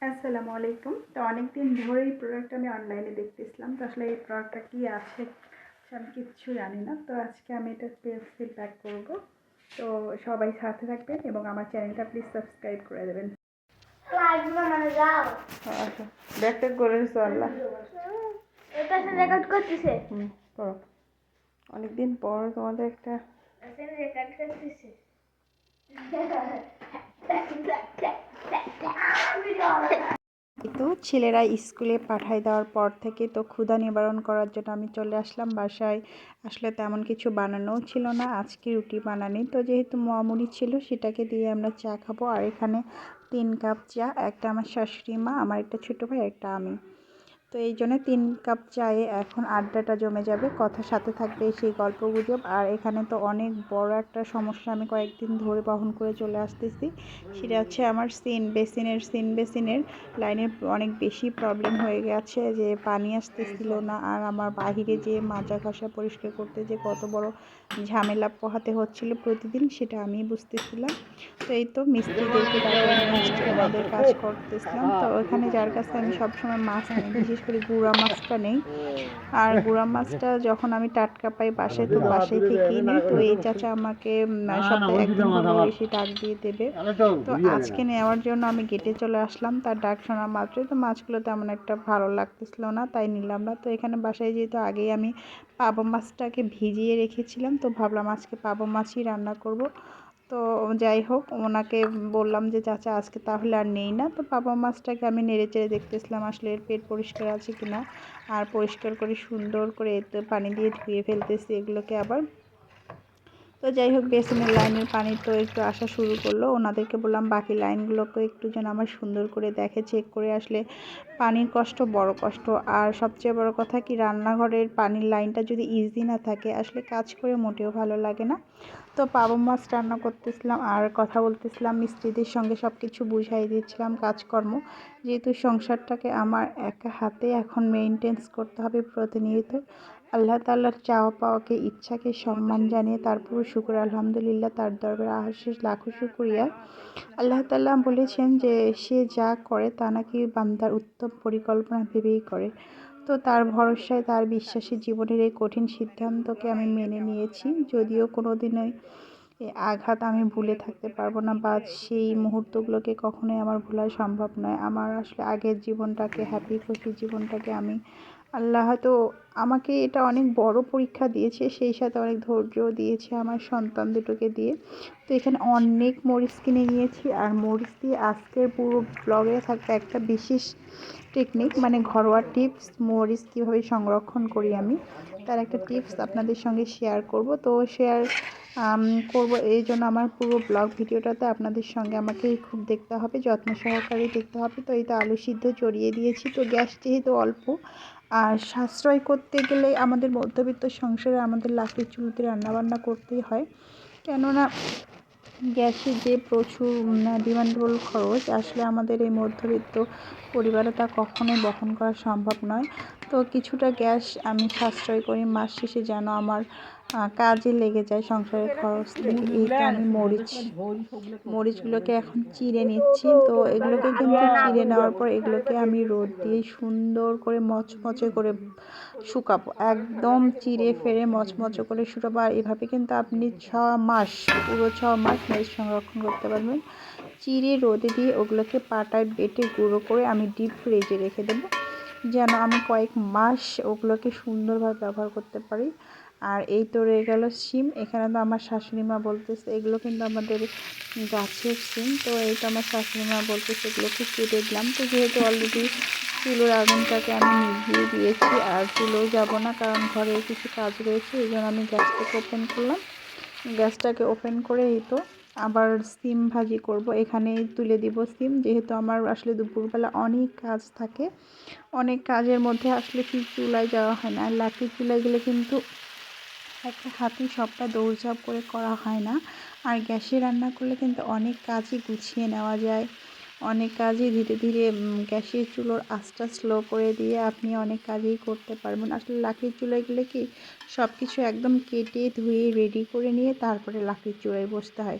আসসালামু আলাইকুম। তো অনেক দিন ধরে এই প্রোডাক্টটা আমি অনলাইনে দেখতেছিলাম। তো আসলে এই প্রোডাক্টটা কী আছে আমি কিচ্ছু জানি না। তো আজকে আমি এটা পেন্সিল প্যাক করব। তো সবাই সাথে থাকবেন এবং আমার চ্যানেলটা প্লিজ সাবস্ক্রাইব করে দেবেন। আচ্ছা ব্যাকটা করে দিছো আল্লাহ। এটা রেকর্ড করতেছে। করো। অনেকদিন পর তোমাদের একটা রেকর্ড করতেছে। তো ছেলেরা স্কুলে পাঠাই দেওয়ার পর থেকে তো ক্ষুধা নিবারণ করার জন্য আমি চলে আসলাম বাসায়। আসলে তেমন কিছু বানানোও ছিল না, আজকে রুটি বানানি। তো যেহেতু মোয়ামুড়ি ছিল সেটাকে দিয়ে আমরা চা খাবো। আর এখানে 3 কাপ চা, একটা আমার শাশুড়ি মা, আমার একটা ছোটো ভাই, একটা আমি। তো এই জন্য 3 কাপ চায়ে এখন আড্ডাটা জমে যাবে, কথা সাথে থাকবে সেই গল্প গুজব। আর এখানে তো অনেক বড় একটা সমস্যা আমি কয়েকদিন ধরে বহন করে চলে আসতেছি। সেটা হচ্ছে আমার বেসিনের লাইনের অনেক বেশি প্রবলেম হয়ে গেছে, যে পানি আসতেছিল না। আর আমার বাহিরে যে মাজা ঘষা পরিষ্কার করতে যে কত বড় ঝামেলা পোহাতে হচ্ছিল প্রতিদিন, সেটা আমি বুঝতেছিলাম। তো এই তো মিস্ত্রিদেরকে ডাকা নিয়ে আসছে, ওনাদের কাজ করতেছিলাম। তো ওখানে যার কাছে আমি সবসময় মাছ নিই, বিশেষ করে গুড়া মাছটা নেই। আর গুড়া মাছটা যখন আমি টাটকা পাই বাসায়, তো বাসায় থেকেই নিই। তো এই চাচা আমাকে সপ্তাহে একদিন হলেও এসে ডাক দিয়ে দেবে। তো আজকে নেওয়ার জন্য আমি গেটে চলে আসলাম, তার ডাক শোনা মাত্রই। তো মাছগুলো তেমন একটা ভালো লাগতেছিল না, তাই নিলাম না। তো এখানে বাসায় যেহেতু আগেই আমি পাবো মাছটাকে ভিজিয়ে রেখেছিলাম, তো ভাবলাম আজকে পাবো মাছই রান্না করব। তো যাই হোক, ওনাকে বললাম যে চাচা আজকে তাহলে আর নেই না। তো পাবো মাছটাকে আমি নেড়ে চেড়ে দেখতেছিলাম আসলে এর পেট পরিষ্কার আছে কিনা। আর পরিষ্কার করে সুন্দর করে এতে পানি দিয়ে ধুয়ে ফেলতেছি এগুলোকে আবার। তো যাই হোক, বেসিনের লাইনের পানি তো একটু আসা শুরু করলো। ওনাদেরকে বললাম বাকি লাইনগুলোকে একটু যেন আমার সুন্দর করে দেখে, চেক করে আসলে। পানির কষ্ট বড় কষ্ট। আর সবচেয়ে বড় কথা কি, রান্নাঘরের পানির লাইনটা যদি ইজি না থাকে আসলে কাজ করে মোটেও ভালো লাগে না। তো পাবো মাছ রান্না করতেছিলাম আর কথা বলতেছিলাম, মিস্ত্রিদের সঙ্গে সব কিছু বুঝাই দিচ্ছিলাম কাজকর্ম। যেহেতু সংসারটাকে আমার একা হাতে এখন মেইনটেন্স করতে হবে প্রতিনিয়ত। আল্লাহ তাআলার চাওয়া পাওয়াকে, ইচ্ছাকে সম্মান জানিয়ে তারপর শুকর আলহামদুলিল্লাহ, তার দরবারে আশেষ লাখো শুকরিয়া। আল্লাহ তাআলা বলেছেন যে সে যা করে তা নাকি বান্দার উত্তম পরিকল্পনা ভেবেই করে। তো তার ভরসায়, তার বিশ্বাসী জীবনের এই কঠিন সিদ্ধান্তকে আমি মেনে নিয়েছি। যদিও কোনো দিনই এই আঘাত আমি ভুলে থাকতে পারবো না, বা সেই মুহূর্তগুলোকে কখনোই আমার ভোলা সম্ভব নয়। আমার আসলে আগের জীবনটাকে, হ্যাপি খুশি জীবনটাকে আমি, আল্লাহ হয়তো আমাকে এটা অনেক বড় পরীক্ষা দিয়েছে, সেই সাথে অনেক ধৈর্যও দিয়েছে আমার সন্তান দুটোকে দিয়ে। তো এখানে অনেক মরিচ কিনে নিয়েছি। আর মরিচ দিয়ে আজকের পুরো ব্লগে থাকবে একটা বিশেষ টেকনিক, মানে ঘরোয়া টিপস, মরিচ কীভাবে সংরক্ষণ করি আমি, তার একটা টিপস আপনাদের সঙ্গে শেয়ার করব। তো শেয়ার করব এই জন্য আমার পুরো ব্লগ ভিডিওটাতে আপনাদের সঙ্গে আমাকে খুব দেখতে হবে, যত্ন সহকারে দেখতে হবে। তো এই তো আলু সিদ্ধ চড়িয়ে দিয়েছি। তো গ্যাস যেহেতু অল্প, আর সাশ্রয় করতে গেলে আমাদের মধ্যবিত্ত সংসারে আমাদের লাকড়ির চুলোতে রান্নাবান্না করতেই হয়। কেননা গ্যাসের যে প্রচুর ডিমান্ডেবল খরচ, আসলে আমাদের এই মধ্যবিত্ত পরিবারে তা কখনোই বহন করা সম্ভব নয়। তো কিছুটা গ্যাস আমি সাশ্রয় করি মাস শেষে, যেন আমার কাজে লেগে যায় সংসারের খরচ থেকে। এই তো আমি মরিচগুলোকে এখন চিড়ে নিচ্ছি। তো এগুলোকে কিন্তু চিড়ে নেওয়ার পর এগুলোকে আমি রোদ দিয়ে সুন্দর করে মচমচে করে শুকাবো, একদম চিড়ে ফেড়ে মচমচে করে শুকাবো। আর এভাবে কিন্তু আপনি 6 মাস, পুরো 6 মাস মরিচ সংরক্ষণ করতে পারবেন। চিড়ে রোদে দিয়ে ওগুলোকে পাটায় বেটে গুঁড়ো করে আমি ডিপ ফ্রিজে রেখে দেবো, যেন আমি কয়েক মাস ওগুলোকে সুন্দরভাবে ব্যবহার করতে পারি। আর এই তো রয়ে গেল সিম। এখানে তো আমার শাশুড়ি মা বলতেছে এগুলো কিন্তু আমাদের গাছের সিম। তো এই তো আমার শাশুড়ি মা বলতেছে এগুলোকে কেটে দিলাম। তো যেহেতু অলরেডি চুলোর আগুনটাকে আমি নিভিয়ে দিয়েছি, আর চুলোও যাব না, কারণ ঘরে কিছু কাজ রয়েছে, এই জন্য আমি গ্যাসটাকে ওপেন করলাম। গ্যাসটাকে ওপেন করে এই তো আবার সিম ভাজি করব। এখানে তুলে দিব সিম, যেহেতু আমার আসলে দুপুরবেলা অনেক কাজ থাকে। অনেক কাজের মধ্যে আসলে কি চুলায় যাওয়া হয় না। আর লাকড়ির চুলায় গেলে কিন্তু একটা হাতেই সবটা দৌড়ঝাঁপ করে করা হয় না। আর গ্যাসে রান্না করলে কিন্তু অনেক কাজই গুছিয়ে নেওয়া যায়, অনেক কাজই ধীরে ধীরে গ্যাসের চুলোর আঁচটা স্লো করে দিয়ে আপনি অনেক কাজই করতে পারবেন। আসলে লাকড়ির চুলায় গেলে কি সব কিছু একদম কেটে ধুয়ে রেডি করে নিয়ে তারপরে লাকড়ির চুলায় বসতে হয়।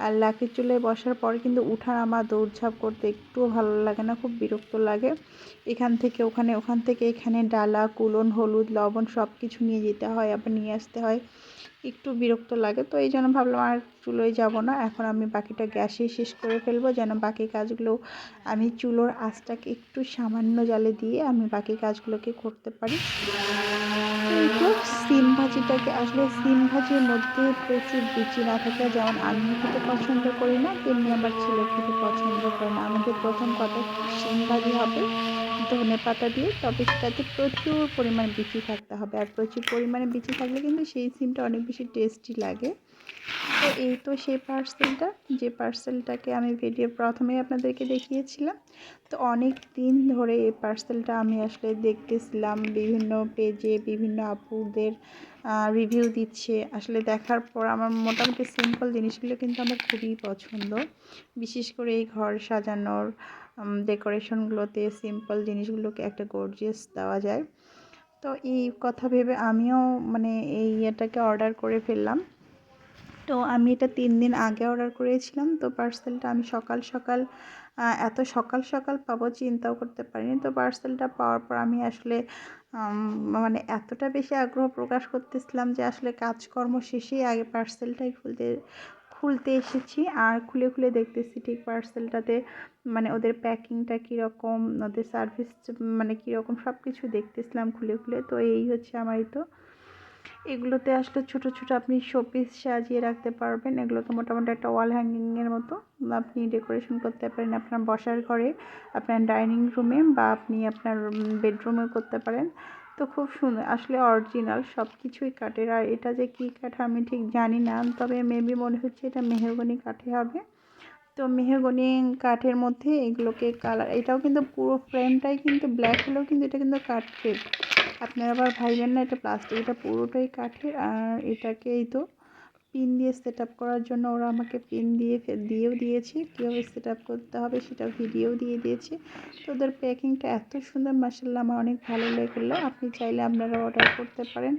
আর লাকড়ির চুলায় বসার পরে কিন্তু উঠা নামা দৌড়ঝাঁপ করতে একটুও ভালো লাগে না, খুব বিরক্ত লাগে। এখান থেকে ওখানে, ওখান থেকে এখানে ডালা, কুলন, হলুদ, লবণ সব কিছু নিয়ে যেতে হয়, আবার নিয়ে আসতে হয়, একটু বিরক্ত লাগে। তো এই জন্য ভাবলাম আর চুলোয় যাব না, এখন আমি বাকিটা গ্যাসেই শেষ করে ফেলবো, যেন বাকি কাজগুলো আমি চুলোর আঁচটাকে একটু সামান্য জালে দিয়ে আমি বাকি কাজগুলোকে করতে পারি। এই তো সিম ভাজিটাকে, আসলে সিম ভাজির মধ্যে প্রচুর বিচি না থাকলে যেমন আমিও খেতে পছন্দ করি না, তেমনি আমার ছেলেও খেতে পছন্দ করে না। আমাদের প্রথম কথা, সিম ভাজি হবে ধনেপাতা দিয়ে, তবে সেটাতে প্রচুর পরিমাণ বিচি থাকতে হবে। আর প্রচুর পরিমাণে বিচি থাকলে কিন্তু সেই সিমটা অনেক বেশি টেস্টি লাগে। তো এই তো সেই পার্সেলটা, যে পার্সেলটাকে আমি ভিডিও প্রথমেই আপনাদেরকে দেখিয়েছিলাম। তো অনেক দিন ধরে এই পার্সেলটা আমি আসলে দেখতেছিলাম, বিভিন্ন পেজে বিভিন্ন আপুদের রিভিউ দিচ্ছে। আসলে দেখার পর আমার মোটামুটি সিম্পল জিনিসগুলো কিন্তু আমার খুবই পছন্দ। বিশেষ করে এই ঘর সাজানোর ডেকোরেশনগুলোতে সিম্পল জিনিসগুলোকে একটা গর্জিয়াস দেওয়া যায়। তো এই কথা ভেবে আমিও মানে এই ইয়েটাকে অর্ডার করে ফেললাম। তো আমি এটা 3 দিন আগে অর্ডার করেছিলাম। তো পার্সেলটা আমি সকাল সকাল, এত সকাল সকাল পাবো চিন্তাও করতে পারিনি। তো পার্সেলটা পাওয়ার পর আমি আসলে মানে এতটা বেশি আগ্রহ প্রকাশ করতেছিলাম যে আসলে কাজকর্ম শেষেই আগে পার্সেলটাই খুলতে এসেছি। আর খুলে খুলে দেখতেছি ঠিক পার্সেলটাতে মানে ওদের প্যাকিংটা কীরকম, ওদের সার্ভিস মানে কীরকম, সব কিছু দেখতেছিলাম খুলে খুলে। তো এই হচ্ছে আমার, এই তো এগুলোতে আসলে ছোট ছোট আপনি শোপিস সাজিয়ে রাখতে পারবেন। এগুলোকে মোটামুটি একটা ওয়াল হ্যাঙ্গিংয়ের মতো আপনি ডেকোরেশন করতে পারেন আপনার বসার ঘরে, আপনার ডাইনিং রুমে, বা আপনি আপনার বেডরুমে করতে পারেন। তো খুব সুন্দর, আসলে অরিজিনাল সব কিছুই কাঠের। আর এটা যে কী কাঠ আমি ঠিক জানি না, তবে মেবি মনে হচ্ছে এটা মেহগনি কাঠে হবে। তো মেহগনি কাঠের মধ্যে এগুলোকে কালার, এটাও কিন্তু পুরো ফ্রেমটাই কিন্তু ব্ল্যাক হলেও কিন্তু এটা কিন্তু কাঠ ফ্রেম, আপনারা আবার ভাইবেন না এটা প্লাস্টিক, এটা পুরোটাই কাঠের। আর এটাকে এই তো পিন দিয়ে সেট আপ করার জন্য ওরা আমাকে পিন দিয়েও দিয়েছে, কীভাবে সেট আপ করতে হবে সেটা ভিডিও দিয়ে দিয়েছে। তো ওদের প্যাকিংটা এত সুন্দর, মাশাআল্লাহ আমার অনেক ভালো লাগলো। আপনি চাইলে আপনারা অর্ডার করতে পারেন।